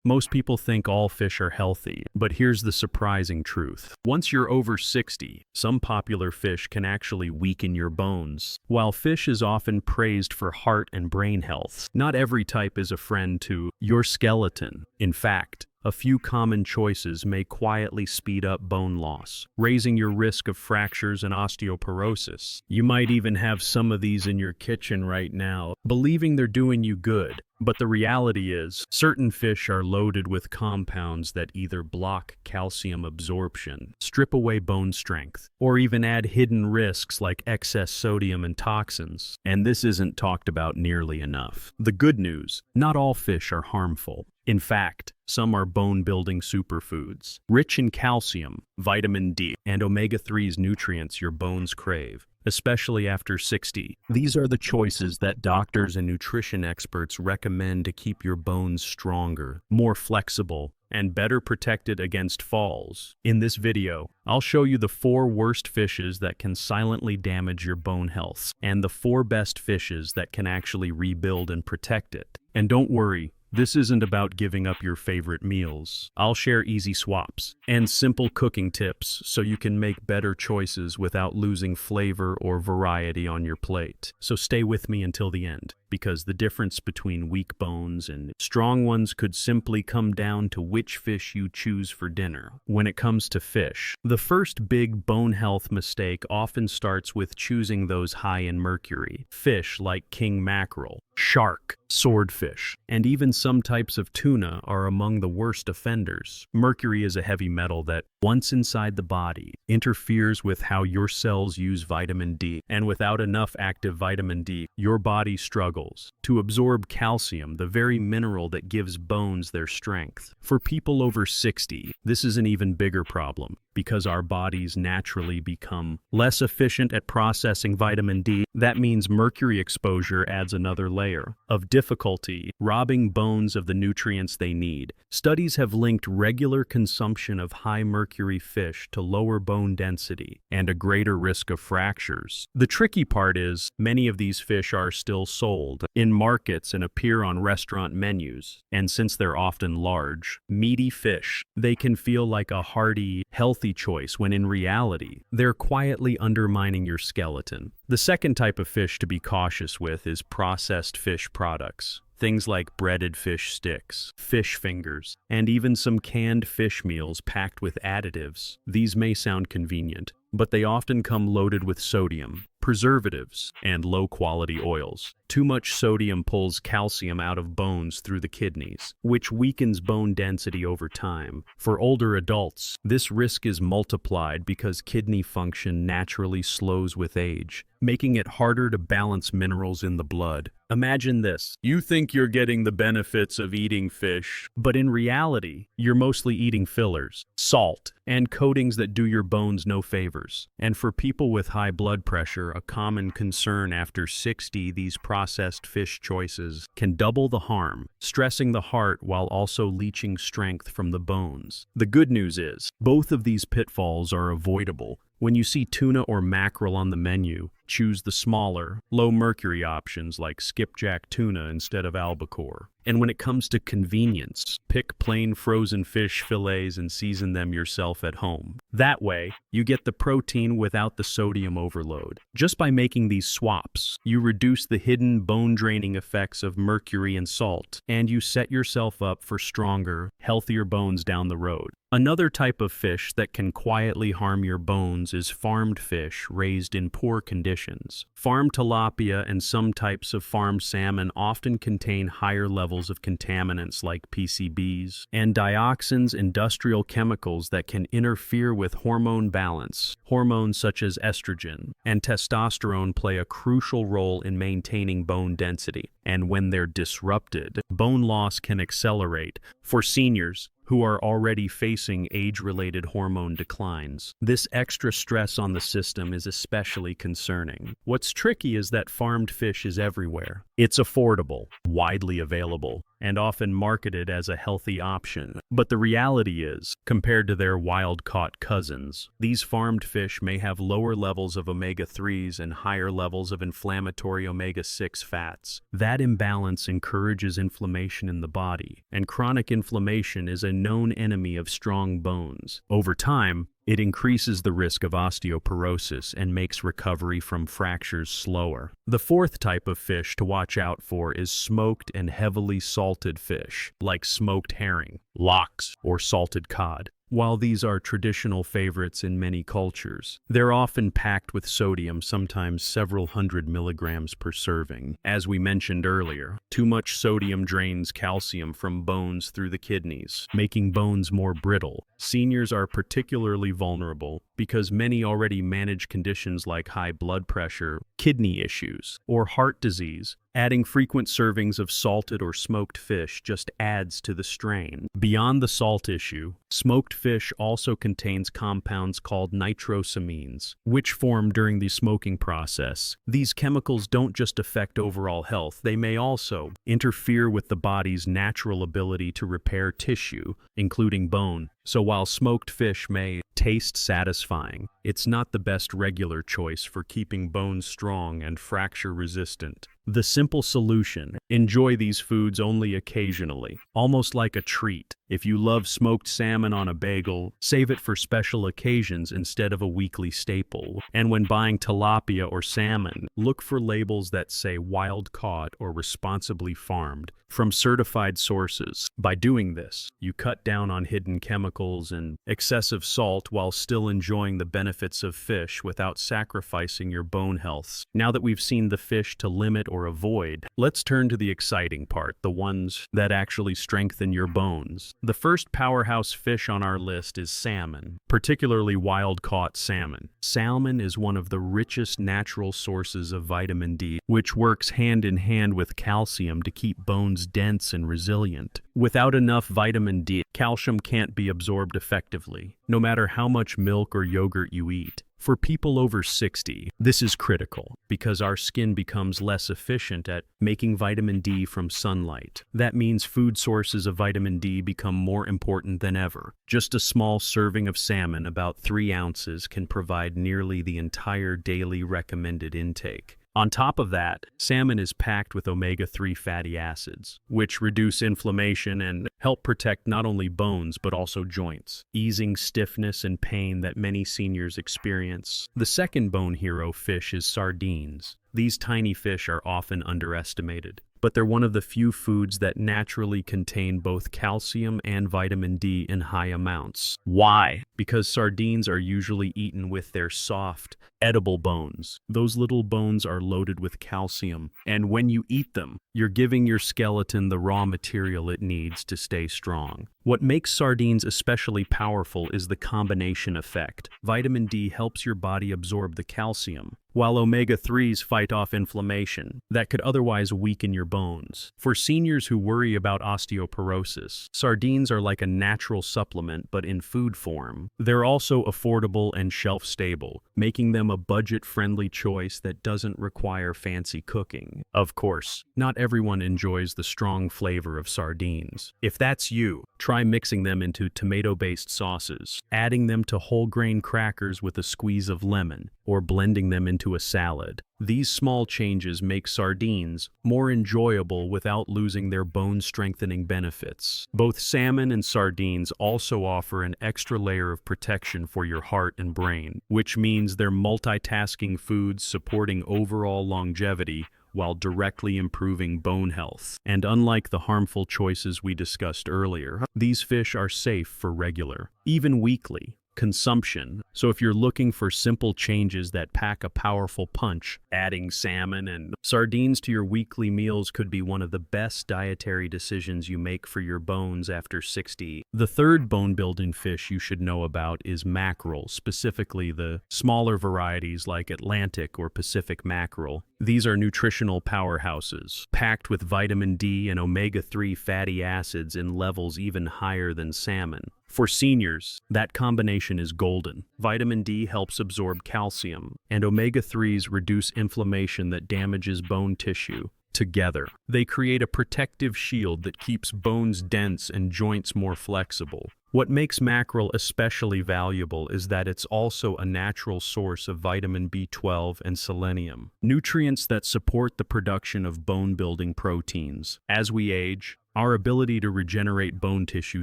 Most people think all fish are healthy, but here's the surprising truth. Once you're over 60, some popular fish can actually weaken your bones. While fish is often praised for heart and brain health, not every type is a friend to your skeleton. In fact, a few common choices may quietly speed up bone loss, raising your risk of fractures and osteoporosis. You might even have some of these in your kitchen right now, believing they're doing you good. But the reality is, certain fish are loaded with compounds that either block calcium absorption, strip away bone strength, or even add hidden risks like excess sodium and toxins. And this isn't talked about nearly enough. The good news, not all fish are harmful. In fact, some are bone-building superfoods, rich in calcium, vitamin D, and omega-3s nutrients your bones crave, especially after 60. These are the choices that doctors and nutrition experts recommend to keep your bones stronger, more flexible, and better protected against falls. In this video, I'll show you the 4 worst fishes that can silently damage your bone health, and the 4 best fishes that can actually rebuild and protect it. And don't worry, this isn't about giving up your favorite meals. I'll share easy swaps and simple cooking tips so you can make better choices without losing flavor or variety on your plate. So stay with me until the end, because the difference between weak bones and strong ones could simply come down to which fish you choose for dinner. When it comes to fish, the first big bone health mistake often starts with choosing those high in mercury. Fish like king mackerel, shark, swordfish, and even some types of tuna are among the worst offenders. Mercury is a heavy metal that, once inside the body, interferes with how your cells use vitamin D, and without enough active vitamin D, your body struggles to absorb calcium, the very mineral that gives bones their strength. For people over 60, this is an even bigger problem, because our bodies naturally become less efficient at processing vitamin D. That means mercury exposure adds another layer of difficulty, robbing bones of the nutrients they need. Studies have linked regular consumption of high mercury fish to lower bone density and a greater risk of fractures. The tricky part is, many of these fish are still sold in markets and appear on restaurant menus. And since they're often large, meaty fish, they can feel like a hearty, healthy choice when in reality, they're quietly undermining your skeleton. The second type of fish to be cautious with is processed fish products. Things like breaded fish sticks, fish fingers, and even some canned fish meals packed with additives. These may sound convenient, but they often come loaded with sodium, preservatives, and low-quality oils. Too much sodium pulls calcium out of bones through the kidneys, which weakens bone density over time. For older adults, this risk is multiplied because kidney function naturally slows with age, making it harder to balance minerals in the blood. Imagine this. You think you're getting the benefits of eating fish, but in reality, you're mostly eating fillers, salt, and coatings that do your bones no favors. And for people with high blood pressure, a common concern after 60, these processed fish choices can double the harm, stressing the heart while also leaching strength from the bones. The good news is, both of these pitfalls are avoidable. When you see tuna or mackerel on the menu, choose the smaller, low-mercury options like skipjack tuna instead of albacore. And when it comes to convenience, pick plain frozen fish fillets and season them yourself at home. That way, you get the protein without the sodium overload. Just by making these swaps, you reduce the hidden bone-draining effects of mercury and salt, and you set yourself up for stronger, healthier bones down the road. Another type of fish that can quietly harm your bones is farmed fish raised in poor conditions. Farmed tilapia and some types of farmed salmon often contain higher levels of contaminants like PCBs and dioxins, industrial chemicals that can interfere with hormone balance. Hormones such as estrogen and testosterone play a crucial role in maintaining bone density, and when they're disrupted, bone loss can accelerate. For seniors who are already facing age-related hormone declines, this extra stress on the system is especially concerning. What's tricky is that farmed fish is everywhere. It's affordable, widely available, and often marketed as a healthy option. But the reality is, compared to their wild-caught cousins, these farmed fish may have lower levels of omega-3s and higher levels of inflammatory omega-6 fats. That imbalance encourages inflammation in the body, and chronic inflammation is a known enemy of strong bones. Over time, it increases the risk of osteoporosis and makes recovery from fractures slower. The fourth type of fish to watch out for is smoked and heavily salted fish, like smoked herring, lox, or salted cod. While these are traditional favorites in many cultures, they're often packed with sodium, sometimes several hundred milligrams per serving. As we mentioned earlier, too much sodium drains calcium from bones through the kidneys, making bones more brittle. Seniors are particularly vulnerable because many already manage conditions like high blood pressure, kidney issues, or heart disease. Adding frequent servings of salted or smoked fish just adds to the strain. Beyond the salt issue, smoked fish also contains compounds called nitrosamines, which form during the smoking process. These chemicals don't just affect overall health, they may also interfere with the body's natural ability to repair tissue, including bone. So while smoked fish may taste satisfying, it's not the best regular choice for keeping bones strong and fracture resistant. The simple solution: enjoy these foods only occasionally, almost like a treat. If you love smoked salmon on a bagel, save it for special occasions instead of a weekly staple. And when buying tilapia or salmon, look for labels that say wild caught or responsibly farmed from certified sources. By doing this, you cut down on hidden chemicals and excessive salt while still enjoying the benefits of fish without sacrificing your bone health. Now that we've seen the fish to limit or avoid, let's turn to the exciting part, the ones that actually strengthen your bones. The first powerhouse fish on our list is salmon, particularly wild-caught salmon. Salmon is one of the richest natural sources of vitamin D, which works hand in hand with calcium to keep bones dense and resilient. Without enough vitamin D, calcium can't be absorbed effectively, no matter how much milk or yogurt you eat. For people over 60, this is critical because our skin becomes less efficient at making vitamin D from sunlight. That means food sources of vitamin D become more important than ever. Just a small serving of salmon, about 3 ounces, can provide nearly the entire daily recommended intake. On top of that, salmon is packed with omega-3 fatty acids, which reduce inflammation and help protect not only bones but also joints, easing stiffness and pain that many seniors experience. The second bone hero fish is sardines. These tiny fish are often underestimated, but they're one of the few foods that naturally contain both calcium and vitamin D in high amounts. Why? Because sardines are usually eaten with their soft, edible bones. Those little bones are loaded with calcium, and when you eat them, you're giving your skeleton the raw material it needs to stay strong. What makes sardines especially powerful is the combination effect. Vitamin D helps your body absorb the calcium, while omega-3s fight off inflammation that could otherwise weaken your bones. For seniors who worry about osteoporosis, sardines are like a natural supplement but in food form. They're also affordable and shelf-stable, making them a budget-friendly choice that doesn't require fancy cooking. Of course, not everyone enjoys the strong flavor of sardines. If that's you, try mixing them into tomato-based sauces, adding them to whole grain crackers with a squeeze of lemon, or blending them into a salad. These small changes make sardines more enjoyable without losing their bone-strengthening benefits. Both salmon and sardines also offer an extra layer of protection for your heart and brain, which means they're multitasking foods supporting overall longevity while directly improving bone health. And unlike the harmful choices we discussed earlier, these fish are safe for regular, even weekly, consumption. So if you're looking for simple changes that pack a powerful punch, adding salmon and sardines to your weekly meals could be one of the best dietary decisions you make for your bones after 60. The third bone-building fish you should know about is mackerel, specifically the smaller varieties like Atlantic or Pacific mackerel. These are nutritional powerhouses, packed with vitamin D and omega-3 fatty acids in levels even higher than salmon. For seniors, that combination is golden. Vitamin D helps absorb calcium, and omega-3s reduce inflammation that damages bone tissue. Together, they create a protective shield that keeps bones dense and joints more flexible. What makes mackerel especially valuable is that it's also a natural source of vitamin B12 and selenium, nutrients that support the production of bone-building proteins. As we age, our ability to regenerate bone tissue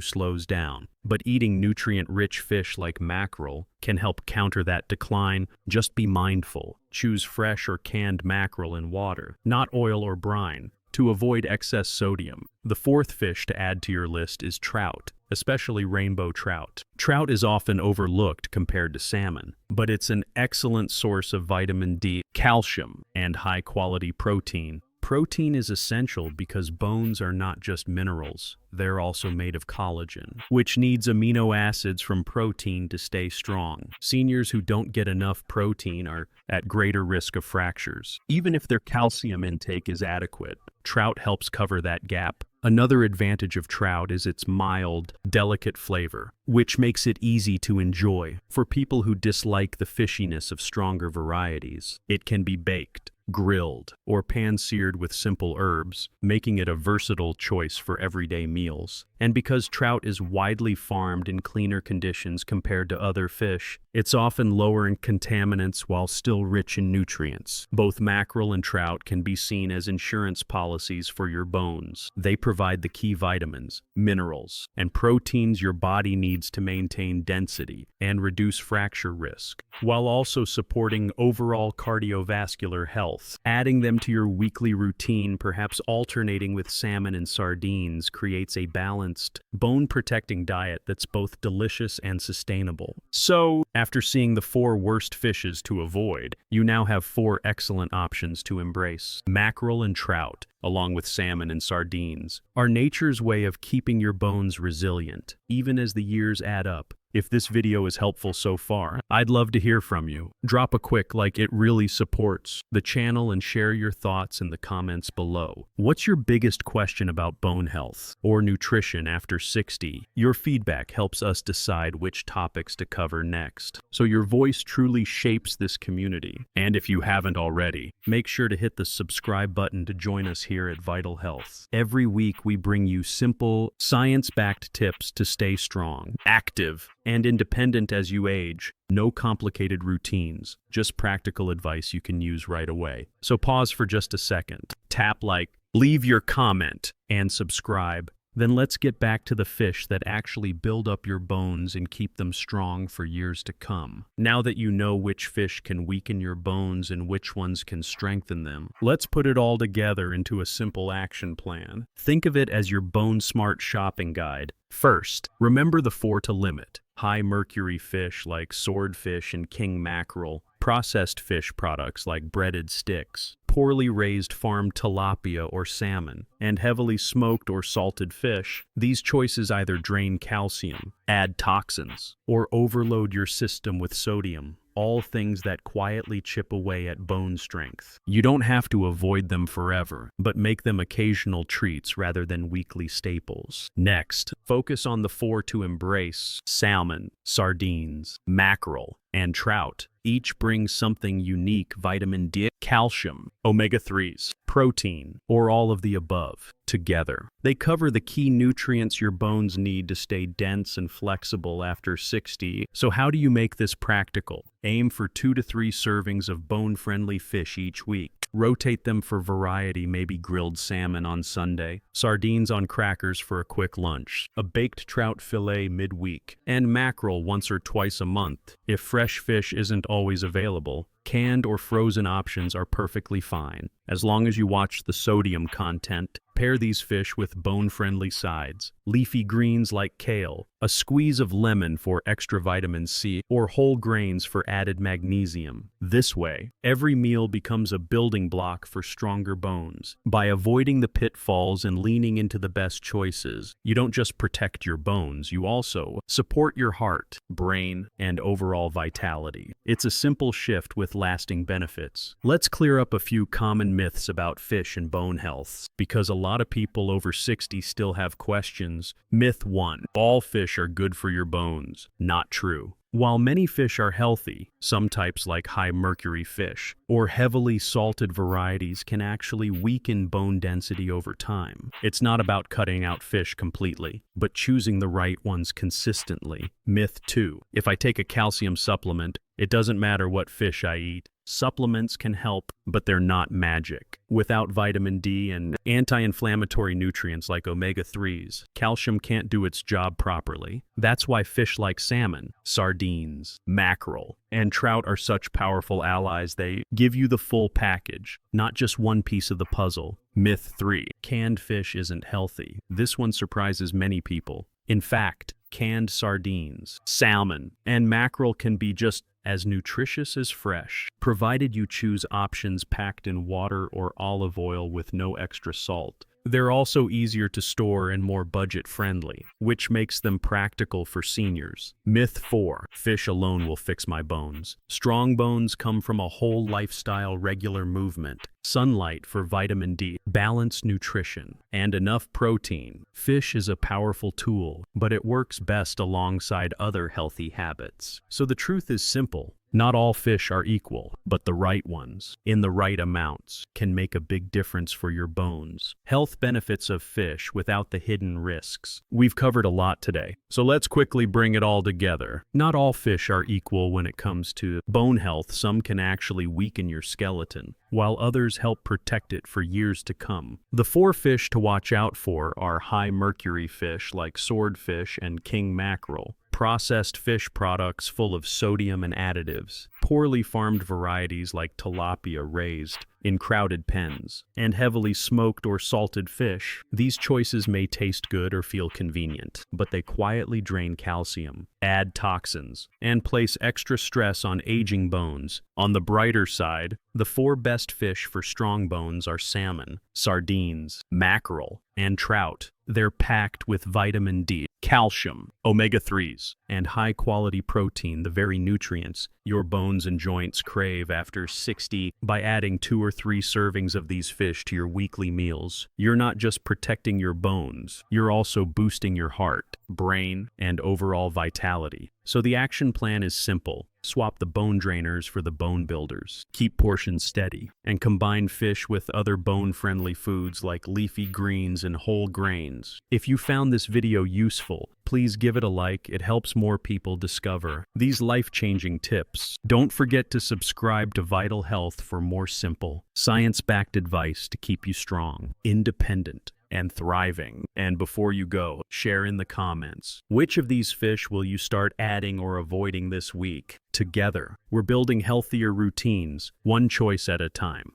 slows down, but eating nutrient-rich fish like mackerel can help counter that decline. Just be mindful. Choose fresh or canned mackerel in water, not oil or brine, to avoid excess sodium. The fourth fish to add to your list is trout, especially rainbow trout. Trout is often overlooked compared to salmon, but it's an excellent source of vitamin D, calcium, and high-quality protein. Protein is essential because bones are not just minerals, they're also made of collagen, which needs amino acids from protein to stay strong. Seniors who don't get enough protein are at greater risk of fractures, even if their calcium intake is adequate. Trout helps cover that gap. Another advantage of trout is its mild, delicate flavor, which makes it easy to enjoy. For people who dislike the fishiness of stronger varieties, it can be baked, grilled, or pan-seared with simple herbs, making it a versatile choice for everyday meals. And because trout is widely farmed in cleaner conditions compared to other fish, it's often lower in contaminants while still rich in nutrients. Both mackerel and trout can be seen as insurance policies for your bones. They provide the key vitamins, minerals, and proteins your body needs to maintain density and reduce fracture risk, while also supporting overall cardiovascular health. Adding them to your weekly routine, perhaps alternating with salmon and sardines, creates a balanced, bone-protecting diet that's both delicious and sustainable. So, after seeing the 4 worst fishes to avoid, you now have 4 excellent options to embrace. Mackerel and trout, along with salmon and sardines, are nature's way of keeping your bones resilient, even as the years add up. If this video is helpful so far, I'd love to hear from you. Drop a quick like, it really supports the channel, and share your thoughts in the comments below. What's your biggest question about bone health or nutrition after 60? Your feedback helps us decide which topics to cover next. So your voice truly shapes this community. And if you haven't already, make sure to hit the subscribe button to join us here at Vital Health. Every week we bring you simple, science-backed tips to stay strong, active, and independent as you age. No complicated routines, just practical advice you can use right away. So pause for just a second, tap like, leave your comment, and subscribe. Then let's get back to the fish that actually build up your bones and keep them strong for years to come. Now that you know which fish can weaken your bones and which ones can strengthen them, let's put it all together into a simple action plan. Think of it as your Bone Smart shopping guide. First, remember the 4 to limit. High mercury fish like swordfish and king mackerel, processed fish products like breaded sticks, poorly raised farmed tilapia or salmon, and heavily smoked or salted fish. These choices either drain calcium, add toxins, or overload your system with sodium. All things that quietly chip away at bone strength. You don't have to avoid them forever, but make them occasional treats rather than weekly staples. Next, focus on the 4 to embrace: salmon, sardines, mackerel, and trout. Each brings something unique: vitamin D, calcium, omega-3s, protein, or all of the above. Together, they cover the key nutrients your bones need to stay dense and flexible after 60. So how do you make this practical? Aim for 2 to 3 servings of bone-friendly fish each week. Rotate them for variety, maybe grilled salmon on Sunday, sardines on crackers for a quick lunch, a baked trout fillet midweek, and mackerel once or twice a month. If fresh fish isn't always available, canned or frozen options are perfectly fine. As long as you watch the sodium content, pair these fish with bone-friendly sides, leafy greens like kale, a squeeze of lemon for extra vitamin C, or whole grains for added magnesium. This way, every meal becomes a building block for stronger bones. By avoiding the pitfalls and leaning into the best choices, you don't just protect your bones, you also support your heart, brain, and overall vitality. It's a simple shift with lasting benefits. Let's clear up a few common myths about fish and bone health, because a lot of people over 60 still have questions. Myth 1. All fish are good for your bones. Not true. While many fish are healthy, some types like high mercury fish or heavily salted varieties can actually weaken bone density over time. It's not about cutting out fish completely, but choosing the right ones consistently. Myth 2. If I take a calcium supplement, it doesn't matter what fish I eat. Supplements can help, but they're not magic. Without vitamin D and anti-inflammatory nutrients like omega-3s, calcium can't do its job properly. That's why fish like salmon, sardines, mackerel, and trout are such powerful allies. They give you the full package, not just one piece of the puzzle. Myth 3. Canned fish isn't healthy. This one surprises many people. In fact, canned sardines, salmon, and mackerel can be just as nutritious as fresh, provided you choose options packed in water or olive oil with no extra salt. They're also easier to store and more budget-friendly, which makes them practical for seniors. Myth 4. Fish alone will fix my bones. Strong bones come from a whole lifestyle, regular movement, sunlight for vitamin D, balanced nutrition, and enough protein. Fish is a powerful tool, but it works best alongside other healthy habits. So the truth is simple. Not all fish are equal, but the right ones, in the right amounts, can make a big difference for your bones. Health benefits of fish without the hidden risks. We've covered a lot today, so let's quickly bring it all together. Not all fish are equal when it comes to bone health. Some can actually weaken your skeleton, while others help protect it for years to come. The 4 fish to watch out for are high mercury fish like swordfish and king mackerel, processed fish products full of sodium and additives, poorly farmed varieties like tilapia raised in crowded pens, and heavily smoked or salted fish. These choices may taste good or feel convenient, but they quietly drain calcium, add toxins, and place extra stress on aging bones. On the brighter side, the 4 best fish for strong bones are salmon, sardines, mackerel, and trout. They're packed with vitamin D, calcium, omega-3s, and high-quality protein, the very nutrients your bones and joints crave after 60. By adding 2 or 3 servings of these fish to your weekly meals, you're not just protecting your bones, you're also boosting your heart, brain, and overall vitality. So the action plan is simple. Swap the bone drainers for the bone builders. Keep portions steady, and combine fish with other bone-friendly foods like leafy greens and whole grains. If you found this video useful, please give it a like. It helps more people discover these life-changing tips. Don't forget to subscribe to Vital Health for more simple, science-backed advice to keep you strong, independent, and thriving. And before you go, share in the comments, which of these fish will you start adding or avoiding this week? Together, we're building healthier routines, one choice at a time.